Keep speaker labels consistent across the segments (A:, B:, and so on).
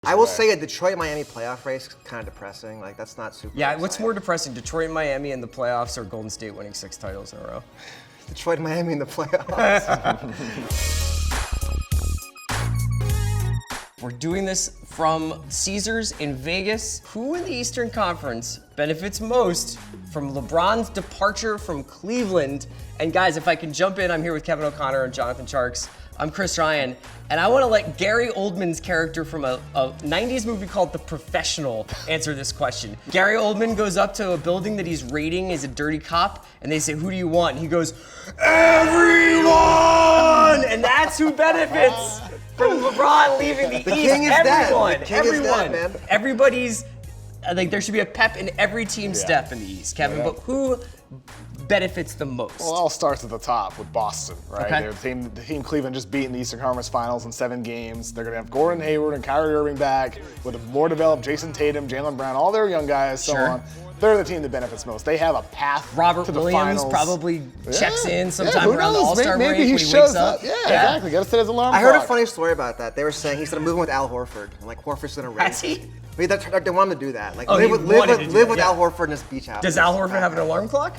A: I will say a Detroit-Miami playoff race is kind of depressing. Like, that's not super exciting.
B: What's more depressing, Detroit and Miami in the playoffs or Golden State winning 6 titles in a row?
A: Detroit and Miami in the playoffs.
B: We're doing this from Caesars in Vegas. Who in the Eastern Conference benefits most from LeBron's departure from Cleveland? And guys, if I can jump in, I'm here with Kevin O'Connor and Jonathan Tjarks. I'm Chris Ryan, and I want to let Gary Oldman's character from a 90s movie called The Professional answer this question. Gary Oldman goes up to a building that he's raiding as a dirty cop, and they say, "Who do you want?" And he goes, "Everyone!" And that's who benefits from LeBron leaving the East.
A: King is
B: everyone,
A: dead. The king
B: everyone.
A: is dead, man.
B: Everybody's, I think there should be a pep in every team's step in the East, Kevin, but who benefits the most?
C: Well, it all starts at the top with Boston, right?
B: Okay.
C: The team Cleveland just beat in the Eastern Conference Finals in 7 games. They're going to have Gordon Hayward and Kyrie Irving back with a more developed Jason Tatum, Jaylen Brown, all their young guys, so on. They're the team that benefits most. They have a path
B: Robert
C: to the
B: Williams
C: finals.
B: probably checks in sometime
C: who
B: around the
C: knows?
B: All-Star break
C: Maybe he
B: when he
C: shows
B: wakes up.
C: Yeah, exactly. Got to set his alarm
A: I heard a
C: clock.
A: funny story about that. They were saying he's gonna move in with Al Horford, and like Horford's gonna race.
B: Has he?
A: I mean, they want him to do that. Like,
B: Oh, he wanted to do
A: live
B: that,
A: with
B: yeah.
A: Al Horford in his beach house.
B: Does Al Horford have an alarm clock?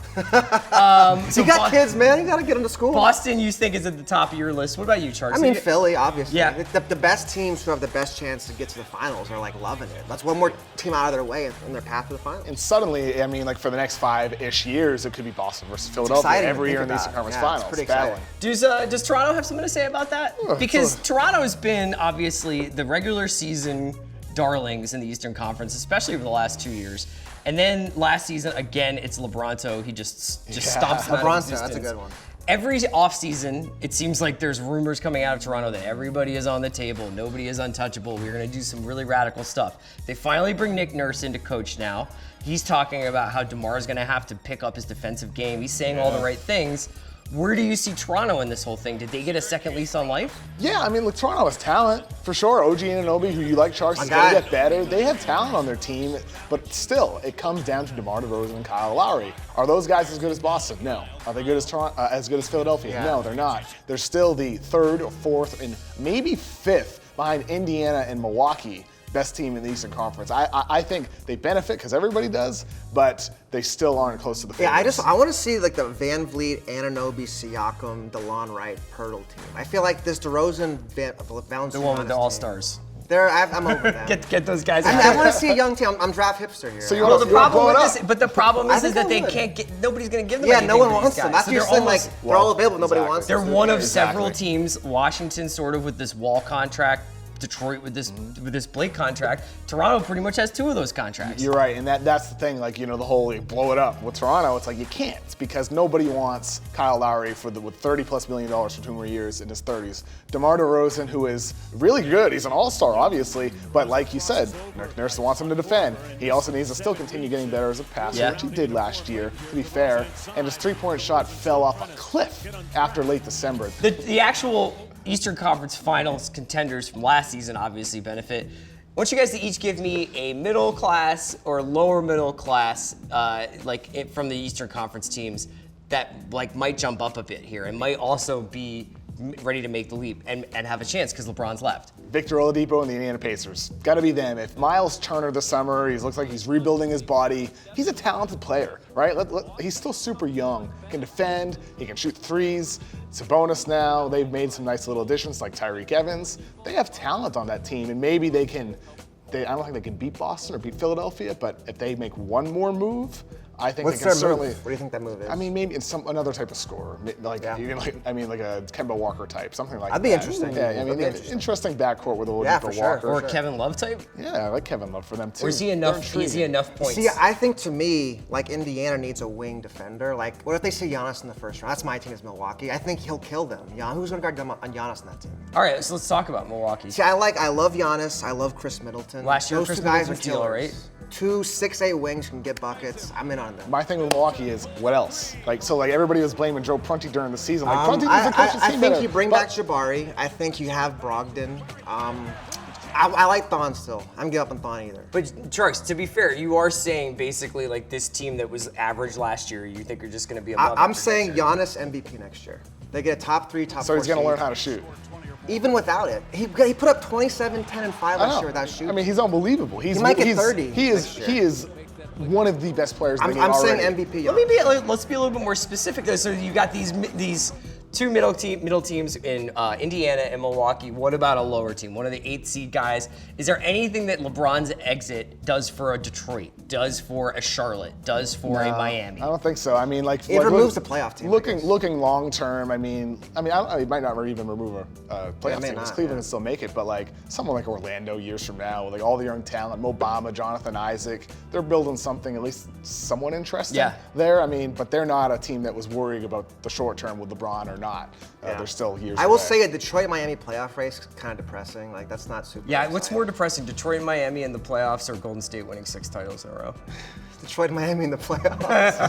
A: He got kids, man. You gotta get him to school.
B: Boston, you think, is at the top of your list. What about you, Tjarks?
A: I mean, Philly, obviously.
B: Yeah.
A: The best teams who have the best chance to get to the finals are like loving it. That's one more team out of their way in their path to the finals.
C: And suddenly, I mean, like for the next 5-ish years, it could be Boston versus Philadelphia
A: exciting to
C: every
A: think
C: year in the
A: about.
C: Eastern Conference
A: Yeah, it's
C: Finals.
A: pretty exciting.
C: Battling.
B: Does Toronto have something to say about that? Because Toronto's been obviously the regular season darlings in the Eastern Conference, especially over the last 2 years. And then last season, again, it's LeBronto. He just stomps him out of
A: LeBronto,
B: existence.
A: that's a good one.
B: Every offseason, it seems like there's rumors coming out of Toronto that everybody is on the table, nobody is untouchable. We're going to do some really radical stuff. They finally bring Nick Nurse in to coach now. He's talking about how DeMar is going to have to pick up his defensive game. He's saying all the right things. Where do you see Toronto in this whole thing? Did they get a second lease on life?
C: Yeah, I mean, look, Toronto has talent, for sure. OG Anunoby, who you like, Tjarks, is going to get better. They have talent on their team, but still, it comes down to DeMar DeRozan and Kyle Lowry. Are those guys as good as Boston? No. Are they good as as good as Philadelphia?
A: Yeah.
C: No, they're not. They're still the 3rd or 4th and maybe 5th behind Indiana and Milwaukee. Best team in the Eastern Conference. I think they benefit because everybody does, but they still aren't close to the favorites.
A: I want to see like the Van Vliet, Anunoby, Siakam, DeLon Wright, Pirtle team. I feel like this DeRozan, Valanciunas
B: The one with the
A: team,
B: All-Stars.
A: I'm over them.
B: Get those guys
A: I
B: out.
A: want to see a young team. I'm draft hipster here.
C: So you
B: Well,
C: want
B: the problem with
C: blow it
B: this,
C: up.
B: but the problem
A: I
B: is
A: think
B: that
A: I
B: they
A: would.
B: can't get. Nobody's going to give them.
A: Yeah,
B: anything
A: no one
B: for
A: wants
B: these
A: them.
B: guys.
A: That's
B: So
A: what you're
B: they're
A: saying.
B: almost-
A: Like they're all available. Nobody
C: exactly.
A: wants
B: They're
A: them.
B: one of
C: Exactly.
B: several teams. Washington sort of with this Wall contract. Detroit with this Blake contract. Toronto pretty much has 2 of those contracts.
C: You're right, and that's the thing. Like, you know, the whole like, blow it up with Toronto. It's like you can't because nobody wants Kyle Lowry with $30+ million for 2 more years in his 30s. DeMar DeRozan, who is really good. He's an all-star, obviously, but like you said, Nick Nurse wants him to defend. He also needs to still continue getting better as a passer, which he did last year, to be fair. And his 3-point shot fell off a cliff after late December.
B: The actual Eastern Conference Finals contenders from last season obviously benefit. I want you guys to each give me a middle class or lower middle class, from the Eastern Conference teams that like might jump up a bit here and might also be ready to make the leap and have a chance because LeBron's left.
C: Victor Oladipo and the Indiana Pacers. Got to be them. If Miles Turner this summer, he looks like he's rebuilding his body. He's a talented player, right? He's still super young. Can defend. He can shoot threes. It's a bonus now. They've made some nice little additions like Tyreek Evans. They have talent on that team, and maybe they can. I don't think they can beat Boston or beat Philadelphia, but if they make one more move, I think
A: What's
C: they can
A: their
C: certainly.
A: move? What do you think that move is?
C: I mean, maybe it's another type of scorer, like you can like a Kemba Walker type, something like
A: That'd
C: that.
A: be interesting.
C: Yeah, I mean,
A: That'd be
C: interesting backcourt with a little
A: Yeah,
C: bit of
A: for sure,
C: Walker.
B: Or Kevin Love type?
C: Yeah, I like Kevin Love for them too.
B: Or is he enough? Is he enough points?
A: See, I think to me, like Indiana needs a wing defender. Like, what if they see Giannis in the first round? That's my team is Milwaukee. I think he'll kill them. Who's gonna guard Giannis in that team?
B: All right, so let's talk about Milwaukee.
A: See, I love Giannis. I love Chris Middleton.
B: Last year,
A: those
B: Chris
A: 2 guys are
B: Middleton's deal,
A: killers.
B: right?
A: 2 6'8" wings can get buckets. I'm in on them.
C: My thing with Milwaukee is what else? Like everybody was blaming Joe Prunty during the season. Like Prunty was the coach of the
A: I
C: team
A: think
C: better,
A: you bring
C: but-
A: back Jabari. I think you have Brogdon. I like Thon still. I'm giving up on Thon either.
B: But Tjarks, to be fair, you are saying basically like this team that was average last year, you think are just going to be above.
A: I'm saying Giannis MVP next year. They get a top 3, top 4.
C: So he's going to
A: seed.
C: learn how to shoot.
A: Even without it, he put up 27, 10, and 5 last year without shooting.
C: I mean, he's unbelievable. He
A: might get 30
C: He
A: next year.
C: is one of the best players in the game
A: I'm
C: already.
A: saying MVP.
B: Let's be a little bit more specific though. So you got these two middle teams in Indiana and Milwaukee. What about a lower team? One of the 8 seed guys. Is there anything that LeBron's exit does for a Detroit, does for a Charlotte, does for a Miami?
C: I don't think so. I mean, like
A: It removes the playoff team.
C: Looking long term, I mean, it might not even remove a playoff team because
A: not,
C: Cleveland can still make it. But like someone like Orlando years from now, with like all the young talent, Mo Bamba, Jonathan Isaac, they're building something at least somewhat interesting there. I mean, but they're not a team that was worrying about the short term with LeBron or not. They're still years
A: I will
C: away.
A: say a Detroit-Miami playoff race is kind of depressing. Like, that's not super
B: What's
A: exciting.
B: more depressing, Detroit and Miami in the playoffs or Golden State winning 6 titles in a row?
A: Detroit-Miami in the playoffs.